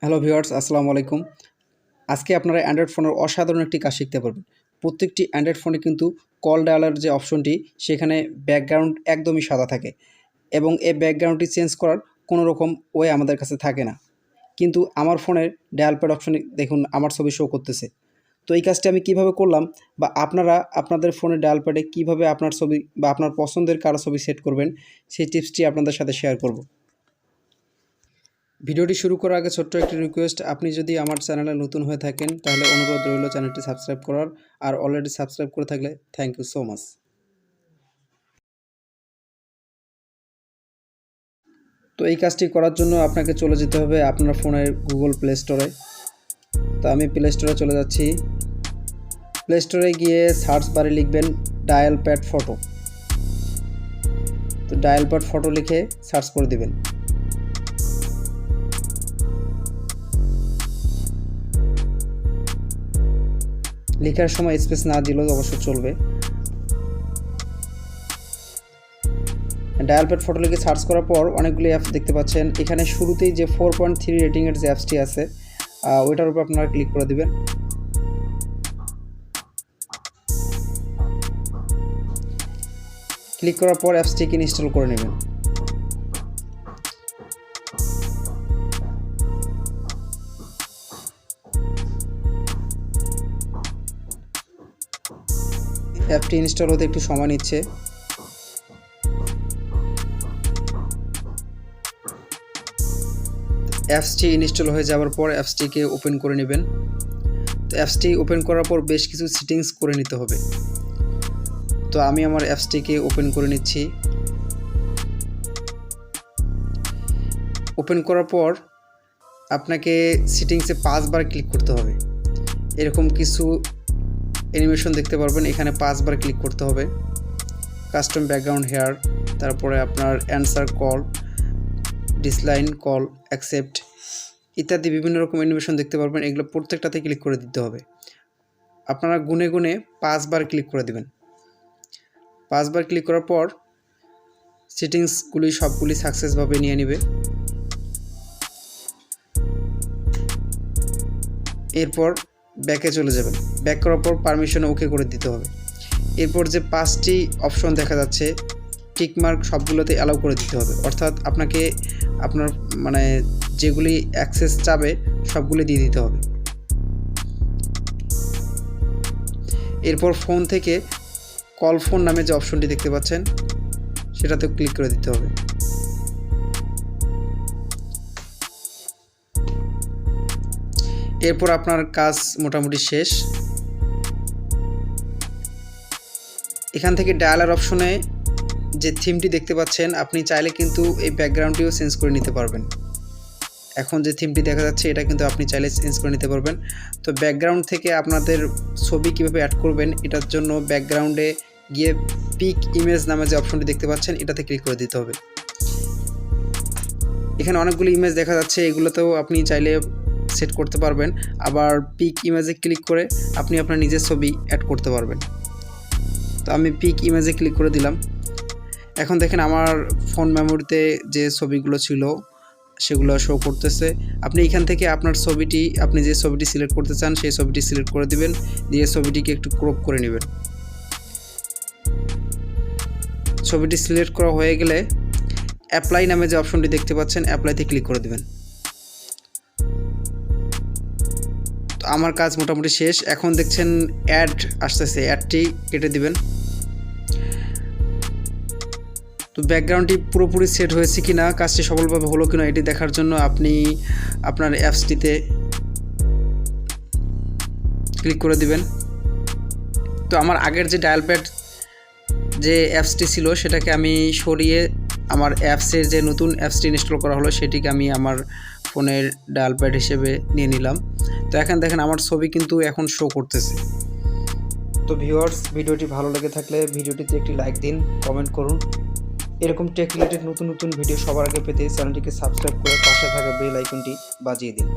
Hello viewers, আসসালামু আলাইকুম। আজকে আপনারা অ্যান্ড্রয়েড ফোনের অসাধারণ একটি কাজ শিখতে পারবেন। প্রত্যেকটি অ্যান্ড্রয়েড ফোনে কিন্তু কল ডায়ালার যে অপশনটি সেখানে ব্যাকগ্রাউন্ড একদমই সাদা থাকে এবং এই ব্যাকগ্রাউন্ডটি চেঞ্জ করার কোনো রকম ওয়ে আমাদের কাছে থাকে না। কিন্তু আমার ফোনের ডায়াল প্যাড অপশনে দেখুন আমার ছবি শো করতেছে। তো এই কাজটি আমি কিভাবে করলাম বা আপনারা আপনাদের ফোনের ডায়াল প্যাডে কীভাবে আপনার ছবি বা আপনার পছন্দের কারো ছবি সেট করবেন সেই টিপসটি আপনাদের সাথে শেয়ার করব। ভিডিওটি শুরু করার আগে ছোট্ট একটি রিকোয়েস্ট, আপনি যদি আমার চ্যানেলে নতুন হয়ে থাকেন তাহলে অনুরোধ রইল চ্যানেলটি সাবস্ক্রাইব করার, আর অলরেডি সাবস্ক্রাইব করে থাকলে থ্যাংক ইউ সো মাচ। তো এই কাজটি করার জন্য আপনাকে চলে যেতে হবে আপনার ফোনের গুগল প্লে স্টোরে। তো আমি প্লে স্টোরে চলে যাচ্ছি। প্লে স্টোরে গিয়ে সার্চ বারে লিখবেন ডায়াল প্যাড ফটো। তো ডায়াল প্যাড ফটো লিখে সার্চ করে দিবেন। লেখার সময় স্পেস না দিলেও অবশ্য চলবে। ডায়াল প্যাড ফটো লিখে সার্চ করার পর অনেকগুলি অ্যাপস দেখতে পাচ্ছেন। এখানে শুরুতেই যে 4.3 রেটিংয়ের যে অ্যাপসটি আছে ওইটার উপর আপনারা ক্লিক করে দিবেন। ক্লিক করার পর অ্যাপসটিকে ইনস্টল করে নেবেন। অ্যাপটি ইনস্টল হতে একটু সময় নিচ্ছে। অ্যাপসটি ইনস্টল হয়ে যাওয়ার পর অ্যাপসটিকে ওপেন করে নেবেন। তো অ্যাপসটি ওপেন করার পর বেশ কিছু সেটিংস করে নিতে হবে। তো আমি আমার অ্যাপসটিকে ওপেন করে নিচ্ছি। ওপেন করার পর আপনাকে সেটিংসে 5 বার ক্লিক করতে হবে। এরকম কিছু অ্যানিমেশন দেখতে পারবেন, এখানে 5 বার ক্লিক করতে হবে। কাস্টম ব্যাকগ্রাউন্ড হেয়ার, তারপরে আপনার অ্যান্সার কল, ডিসলাইন কল, অ্যাকসেপ্ট ইত্যাদি বিভিন্ন রকম অ্যানিমেশন দেখতে পারবেন। এগুলো প্রত্যেকটাতে ক্লিক করে দিতে হবে। আপনারা গুনে গুনে 5 বার ক্লিক করে দিবেন। 5 বার ক্লিক করার পর সেটিংসগুলি সবগুলি সাকসেসভাবে নিয়ে নেবে। এরপর ব্যাকে চলে যাবেন। ব্যাক করার পর পারমিশনে ওকে করে দিতে হবে। এরপর যে 5টি অপশন দেখা যাচ্ছে টিকমার্ক সবগুলোতে অ্যালাউ করে দিতে হবে, অর্থাৎ আপনাকে আপনার যেগুলি অ্যাক্সেস চাবে সবগুলি দিয়ে দিতে হবে। এরপর ফোন থেকে কল ফোন নামে যে অপশনটি দেখতে পাচ্ছেন সেটাতে ক্লিক করে দিতে হবে। এরপর আপনার কাজ মোটামুটি শেষ। এখান থেকে ডায়ালার অপশনে যে থিমটি দেখতে পাচ্ছেন আপনি চাইলে কিন্তু এই ব্যাকগ্রাউন্ডটিও চেঞ্জ করে নিতে পারবেন। এখন যে থিমটি দেখা যাচ্ছে এটা কিন্তু আপনি চাইলে চেঞ্জ করে নিতে পারবেন। তো ব্যাকগ্রাউন্ড থেকে আপনাদের ছবি কীভাবে অ্যাড করবেন এটার জন্য ব্যাকগ্রাউন্ডে গিয়ে পিক ইমেজ নামে যে অপশনটি দেখতে পাচ্ছেন এটাতে ক্লিক করে দিতে হবে। এখানে অনেকগুলো ইমেজ দেখা যাচ্ছে, এগুলোতেও আপনি চাইলে সেট করতে পারবেন। আবার পিক ইমেজে ক্লিক করে আপনি আপনার নিজের ছবি অ্যাড করতে পারবেন। তো আমি পিক ইমেজে ক্লিক করে দিলাম। এখন দেখেন আমার ফোন মেমোরিতে যে ছবিগুলো ছিল সেগুলো শো করতেছে। আপনি এখান থেকে আপনার ছবিটি, আপনি যে ছবিটি সিলেক্ট করতে চান সেই ছবিটি সিলেক্ট করে দিবেন, দিয়ে ছবিটিকে একটু ক্রপ করে নেবেন। ছবিটি সিলেক্ট করা হয়ে গেলে অ্যাপ্লাই নামে যে অপশনটি দেখতে পাচ্ছেন অ্যাপ্লাইতে ক্লিক করে দিবেন। তো আমার কাজ মোটামুটি শেষ। এখন দেখছেন অ্যাড আসতেছে, অ্যাডটি কেটে দিবেন। তো ব্যাকগ্রাউন্ডটি পুরোপুরি সেট হয়েছে কিনা, কাজটি সফলভাবে হলো কিনা এটি দেখার জন্য আপনি আপনার অ্যাপসটিতে ক্লিক করে দিবেন। তো আমার আগের যে ডায়াল প্যাড যে অ্যাপসটি ছিল সেটাকে আমি সরিয়ে আমার অ্যাপসের যে নতুন অ্যাপসটি ইনস্টল করা হলো সেটিকে আমি আমার ফোনের ডায়াল প্যাড হিসেবে নিয়ে নিলাম। তো এখন দেখেন আমার ছবি কিন্তু এখন শো করতেছে। তো ভিউয়ার্স, ভিডিওটি ভালো লেগে থাকলে ভিডিওটিতে একটি লাইক দিন, কমেন্ট করুন। এরকম টেক রিলেটেড নতুন নতুন ভিডিও সবার আগে পেতে চ্যানেলটিকে সাবস্ক্রাইব করে পাশে থাকা বেল আইকনটি বাজিয়ে দিন।